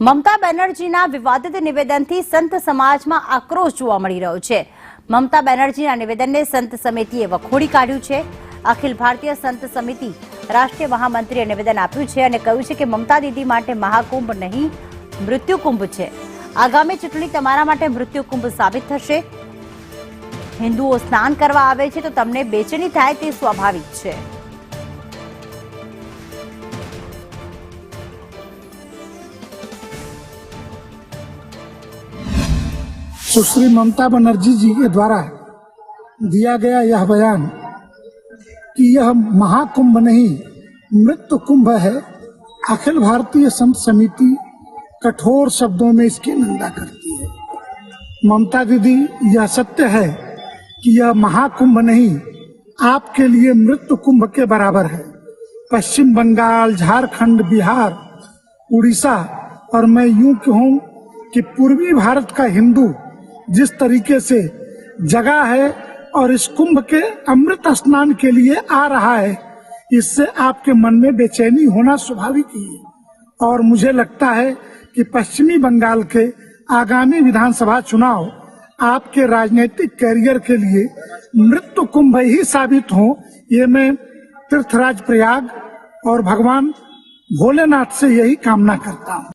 મમતા બેનર્જીના વિવાદિત નિવેદનથી સંત સમાજમાં આક્રોશ જોવા મળી રહ્યો છે। મમતા બેનર્જીના નિવેદનને સંત સમિતિએ વખોડી કાઢ્યું છે। અખિલ ભારતીય સંત સમિતિ રાષ્ટ્રીય મહામંત્રીએ નિવેદન આપ્યું છે અને કહ્યું છે કે મમતા દીદી માટે મહાકુંભ નહીં મૃત્યુકુંભ છે। આગામી ચૂંટણી તમારા માટે મૃત્યુકુંભ સાબિત થશે। હિન્દુઓ સ્નાન કરવા આવે છે તો તમને બેચેની થાય તે સ્વાભાવિક છે। सुश्री ममता बनर्जी जी के द्वारा दिया गया यह बयान कि यह महाकुंभ नहीं मृत्यु कुंभ है, अखिल भारतीय संत समिति कठोर शब्दों में इसकी निंदा करती है। ममता दीदी, यह सत्य है कि यह महाकुंभ नहीं आपके लिए मृत्यु कुंभ के बराबर है। पश्चिम बंगाल, झारखंड, बिहार, उड़ीसा और मैं यूं कहूं कि पूर्वी भारत का हिंदू जिस तरीके से जगा है और इस कुंभ के अमृत स्नान के लिए आ रहा है, इससे आपके मन में बेचैनी होना स्वाभाविक ही है। और मुझे लगता है कि पश्चिमी बंगाल के आगामी विधानसभा चुनाव आपके राजनीतिक कैरियर के लिए मृत्यु कुंभ ही साबित हो, ये मैं तीर्थराज प्रयाग और भगवान भोलेनाथ से यही कामना करता हूँ।